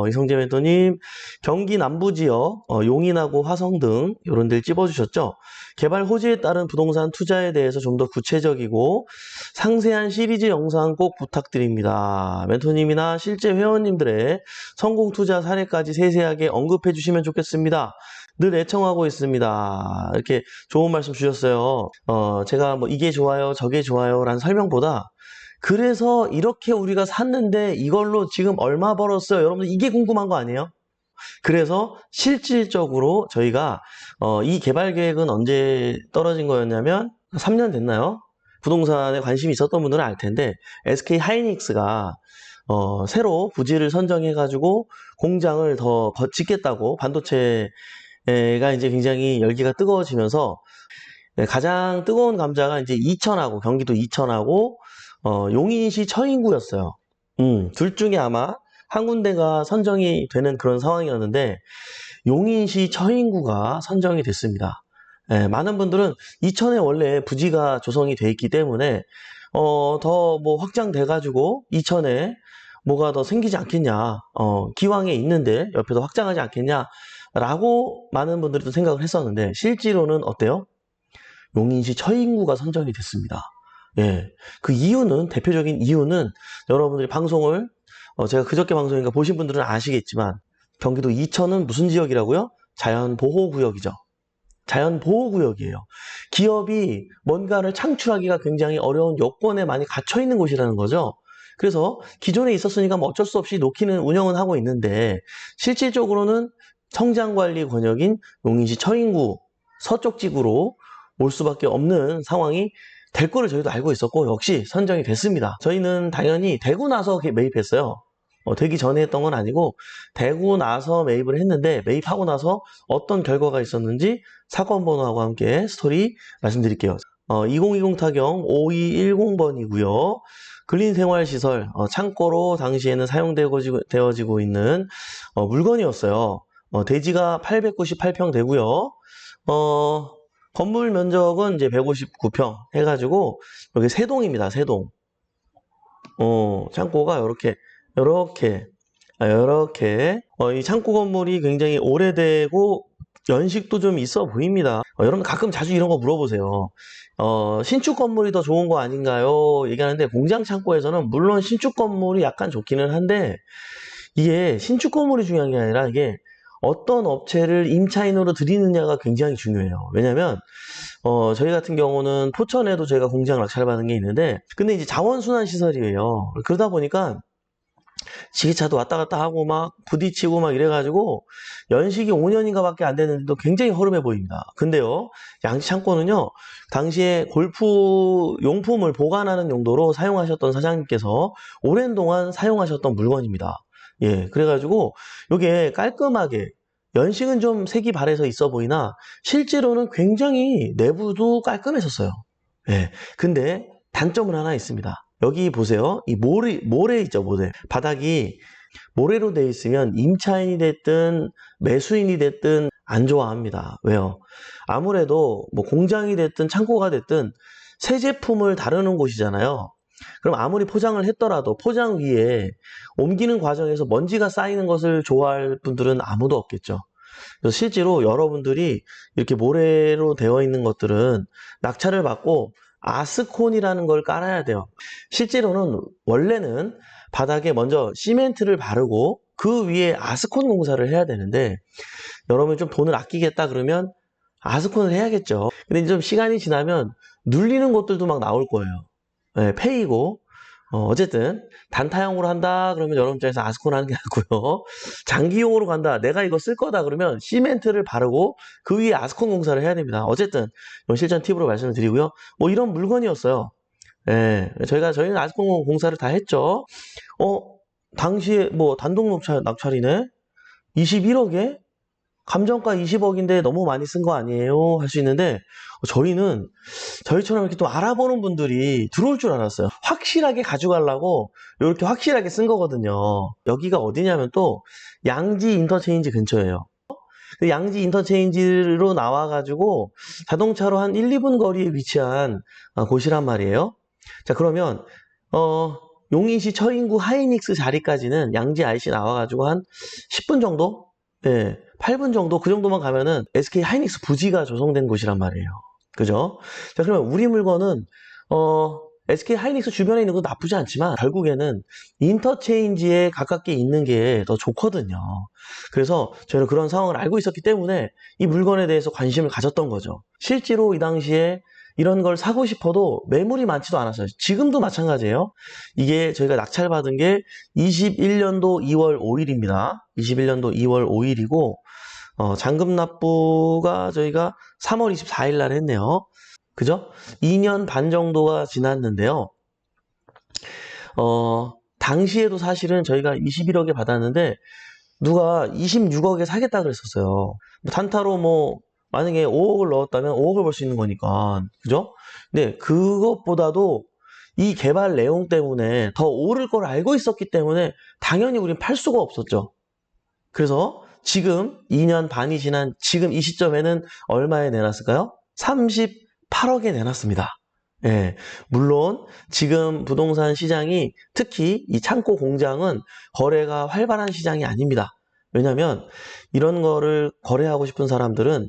이성재 멘토님, 경기 남부 지역, 용인하고 화성 등 이런 데를 찝어주셨죠. 개발 호재에 따른 부동산 투자에 대해서 좀 더 구체적이고 상세한 시리즈 영상 꼭 부탁드립니다. 멘토님이나 실제 회원님들의 성공 투자 사례까지 세세하게 언급해 주시면 좋겠습니다. 늘 애청하고 있습니다. 이렇게 좋은 말씀 주셨어요. 제가 뭐 이게 좋아요, 저게 좋아요 라는 설명보다 그래서 이렇게 우리가 샀는데 이걸로 지금 얼마 벌었어요? 여러분들 이게 궁금한 거 아니에요? 그래서 실질적으로 저희가 이 개발 계획은 언제 떨어진 거였냐면 3년 됐나요? 부동산에 관심이 있었던 분들은 알 텐데 SK 하이닉스가 새로 부지를 선정해가지고 공장을 더 짓겠다고 반도체가 이제 굉장히 열기가 뜨거워지면서 가장 뜨거운 감자가 이제 이천하고 경기도 이천하고 용인시 처인구였어요. 둘 중에 아마 한 군데가 선정이 되는 그런 상황이었는데 용인시 처인구가 선정이 됐습니다. 많은 분들은 이천에 원래 부지가 조성이 돼 있기 때문에 더 뭐 확장돼 가지고 이천에 뭐가 더 생기지 않겠냐, 기왕에 있는데 옆에서 확장하지 않겠냐 라고 많은 분들이 또 생각을 했었는데 실제로는 어때요? 용인시 처인구가 선정이 됐습니다. 예, 그 이유는, 대표적인 이유는 여러분들이 방송을 제가 그저께 방송인가 보신 분들은 아시겠지만 경기도 이천은 무슨 지역이라고요? 자연보호구역이죠. 자연보호구역이에요. 기업이 뭔가를 창출하기가 굉장히 어려운 요건에 많이 갇혀 있는 곳이라는 거죠. 그래서 기존에 있었으니까 뭐 어쩔 수 없이 놓기는 운영은 하고 있는데 실질적으로는 성장관리 권역인 용인시 처인구 서쪽 지구로 올 수밖에 없는 상황이 될 거를 저희도 알고 있었고 역시 선정이 됐습니다. 저희는 당연히 되고 나서 매입했어요. 되기 전에 했던 건 아니고 되고 나서 매입을 했는데 매입하고 나서 어떤 결과가 있었는지 사건 번호하고 함께 스토리 말씀드릴게요. 2020 타경 5210번이고요. 근린생활시설 창고로 당시에는 사용되어지고 있는 물건이었어요. 대지가 898평 되고요. 건물 면적은 이제 159평 해가지고 여기 세 동입니다. 세 동. 창고가 이렇게 이 창고 건물이 굉장히 오래되고 연식도 좀 있어 보입니다. 여러분 가끔 자주 이런 거 물어보세요. 신축 건물이 더 좋은 거 아닌가요? 얘기하는데 공장 창고에서는 물론 신축 건물이 약간 좋기는 한데 이게 신축 건물이 중요한 게 아니라 이게 어떤 업체를 임차인으로 들이느냐가 굉장히 중요해요. 왜냐면 저희 같은 경우는 포천에도 저희가 공장 낙찰 받은 게 있는데 근데 이제 자원순환 시설이에요. 그러다 보니까 지게차도 왔다 갔다 하고 막 부딪히고 막 이래가지고 연식이 5년인가 밖에 안 됐는데도 굉장히 허름해 보입니다. 근데요, 양지 창고는요, 당시에 골프 용품을 보관하는 용도로 사용하셨던 사장님께서 오랜 동안 사용하셨던 물건입니다. 예, 그래가지고 이게 깔끔하게 연식은 좀 색이 바래서 있어 보이나 실제로는 굉장히 내부도 깔끔했었어요. 예, 근데 단점은 하나 있습니다. 여기 보세요. 이 모래 있죠, 모래. 바닥이 모래로 되어 있으면 임차인이 됐든 매수인이 됐든 안 좋아합니다. 왜요? 아무래도 뭐 공장이 됐든 창고가 됐든 새 제품을 다루는 곳이잖아요. 그럼 아무리 포장을 했더라도 포장 위에 옮기는 과정에서 먼지가 쌓이는 것을 좋아할 분들은 아무도 없겠죠. 그래서 실제로 여러분들이 이렇게 모래로 되어 있는 것들은 낙찰을 받고 아스콘이라는 걸 깔아야 돼요. 실제로는 원래는 바닥에 먼저 시멘트를 바르고 그 위에 아스콘 공사를 해야 되는데 여러분이 좀 돈을 아끼겠다 그러면 아스콘을 해야겠죠. 근데 좀 시간이 지나면 눌리는 것들도 막 나올 거예요. 네, 폐이고 어쨌든 단타형으로 한다 그러면 여러분 입장에서 아스콘 하는 게 낫고요. 장기용으로 간다, 내가 이거 쓸 거다 그러면 시멘트를 바르고 그 위에 아스콘 공사를 해야 됩니다. 어쨌든 이건 실전 팁으로 말씀을 드리고요. 뭐 이런 물건이었어요. 예, 저희는 아스콘 공사를 다 했죠. 당시에 뭐 단독 낙찰이네 21억에 감정가 20억인데 너무 많이 쓴 거 아니에요? 할 수 있는데 저희는 저희처럼 이렇게 또 알아보는 분들이 들어올 줄 알았어요. 확실하게 가져가려고 이렇게 확실하게 쓴 거거든요. 여기가 어디냐면 또 양지 인터체인지 근처예요. 양지 인터체인지로 나와가지고 자동차로 한 1, 2분 거리에 위치한 곳이란 말이에요. 자, 그러면 용인시 처인구 하이닉스 자리까지는 양지 IC 나와가지고 한 10분 정도? 예, 8분 정도? 그 정도만 가면은 SK 하이닉스 부지가 조성된 곳이란 말이에요. 그죠? 자, 그러면 우리 물건은, SK 하이닉스 주변에 있는 것도 나쁘지 않지만, 결국에는 인터체인지에 가깝게 있는 게 더 좋거든요. 그래서 저희는 그런 상황을 알고 있었기 때문에 이 물건에 대해서 관심을 가졌던 거죠. 실제로 이 당시에 이런 걸 사고 싶어도 매물이 많지도 않았어요. 지금도 마찬가지예요. 이게 저희가 낙찰받은 게 21년도 2월 5일입니다. 21년도 2월 5일이고 잔금 납부가 저희가 3월 24일 날 했네요. 그죠? 2년 반 정도가 지났는데요. 당시에도 사실은 저희가 21억에 받았는데 누가 26억에 사겠다 그랬었어요. 단타로 만약에 5억을 넣었다면 5억을 벌 수 있는 거니까. 그죠? 근데 그것보다도 이 개발 내용 때문에 더 오를 걸 알고 있었기 때문에 당연히 우린 팔 수가 없었죠. 그래서 지금 2년 반이 지난 지금 이 시점에는 얼마에 내놨을까요? 38억에 내놨습니다. 예, 물론 지금 부동산 시장이 특히 이 창고 공장은 거래가 활발한 시장이 아닙니다. 왜냐하면 이런 거를 거래하고 싶은 사람들은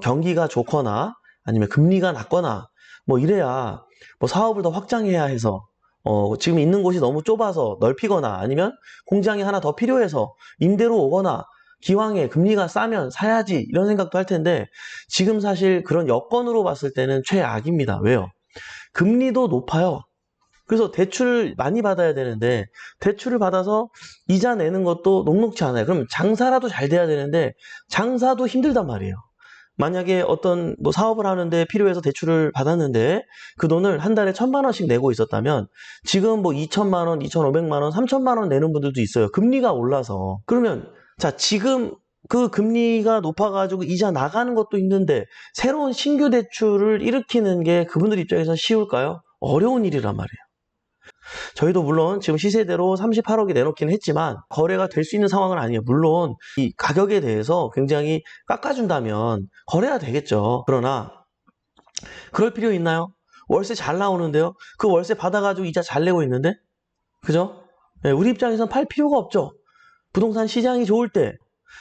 경기가 좋거나 아니면 금리가 낮거나 이래야 사업을 더 확장해야 해서 지금 있는 곳이 너무 좁아서 넓히거나 아니면 공장이 하나 더 필요해서 임대로 오거나 기왕에 금리가 싸면 사야지 이런 생각도 할 텐데 지금 사실 그런 여건으로 봤을 때는 최악입니다. 왜요? 금리도 높아요. 그래서 대출을 많이 받아야 되는데 대출을 받아서 이자 내는 것도 녹록지 않아요. 그럼 장사라도 잘 돼야 되는데 장사도 힘들단 말이에요. 만약에 어떤 사업을 하는데 필요해서 대출을 받았는데 그 돈을 한 달에 1,000만 원씩 내고 있었다면 지금 2,000만 원, 2,500만 원, 3,000만 원 내는 분들도 있어요. 금리가 올라서. 그러면 자, 지금 그 금리가 높아가지고 이자 나가는 것도 힘든데 새로운 신규 대출을 일으키는 게 그분들 입장에서 쉬울까요? 어려운 일이란 말이에요. 저희도 물론 지금 시세대로 38억에 내놓기는 했지만 거래가 될 수 있는 상황은 아니에요. 물론 이 가격에 대해서 굉장히 깎아준다면 거래가 되겠죠. 그러나 그럴 필요 있나요? 월세 잘 나오는데요. 그 월세 받아가지고 이자 잘 내고 있는데 그죠? 네, 우리 입장에선 팔 필요가 없죠. 부동산 시장이 좋을 때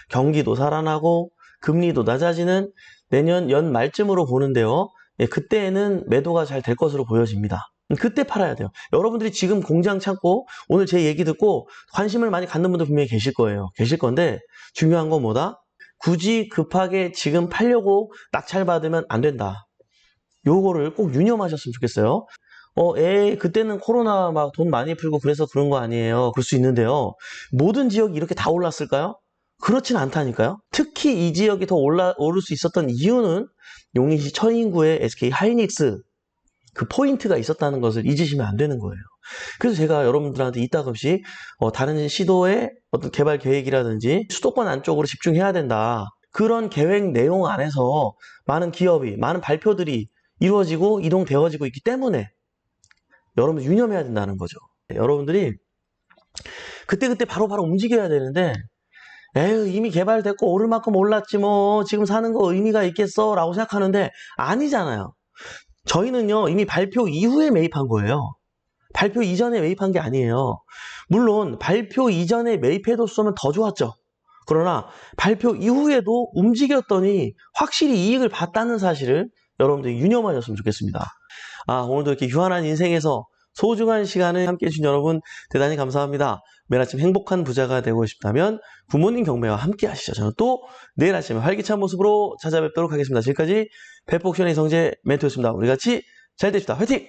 경기도 살아나고 금리도 낮아지는 내년 연말쯤으로 보는데요. 예, 그때에는 매도가 잘 될 것으로 보여집니다. 그때 팔아야 돼요. 여러분들이 지금 공장 찾고 오늘 제 얘기 듣고 관심을 많이 갖는 분들 분명히 계실 거예요. 계실 건데 중요한 건 뭐다? 굳이 급하게 지금 팔려고 낙찰받으면 안 된다. 요거를 꼭 유념하셨으면 좋겠어요. 그때는 코로나 막 돈 많이 풀고 그래서 그런 거 아니에요. 그럴 수 있는데요. 모든 지역이 이렇게 다 올랐을까요? 그렇진 않다니까요. 특히 이 지역이 더 오를 수 있었던 이유는 용인시 처인구의 SK 하이닉스 그 포인트가 있었다는 것을 잊으시면 안 되는 거예요. 그래서 제가 여러분들한테 이따금씩 다른 시도의 어떤 개발 계획이라든지 수도권 안쪽으로 집중해야 된다. 그런 계획 내용 안에서 많은 기업이, 많은 발표들이 이루어지고 이동되어지고 있기 때문에 여러분들 유념해야 된다는 거죠. 여러분들이 그때그때 바로바로 움직여야 되는데 에휴 이미 개발됐고 오를 만큼 올랐지 지금 사는 거 의미가 있겠어 라고 생각하는데 아니잖아요. 저희는요 이미 발표 이후에 매입한 거예요. 발표 이전에 매입한 게 아니에요. 물론 발표 이전에 매입해뒀으면 더 좋았죠. 그러나 발표 이후에도 움직였더니 확실히 이익을 봤다는 사실을 여러분들이 유념하셨으면 좋겠습니다. 오늘도 이렇게 유한한 인생에서 소중한 시간을 함께해 주신 여러분 대단히 감사합니다. 매일 아침 행복한 부자가 되고 싶다면 부모님 경매와 함께 하시죠. 저는 또 내일 아침에 활기찬 모습으로 찾아뵙도록 하겠습니다. 지금까지 백복션의 성재 멘토였습니다. 우리 같이 잘 됩시다. 화이팅!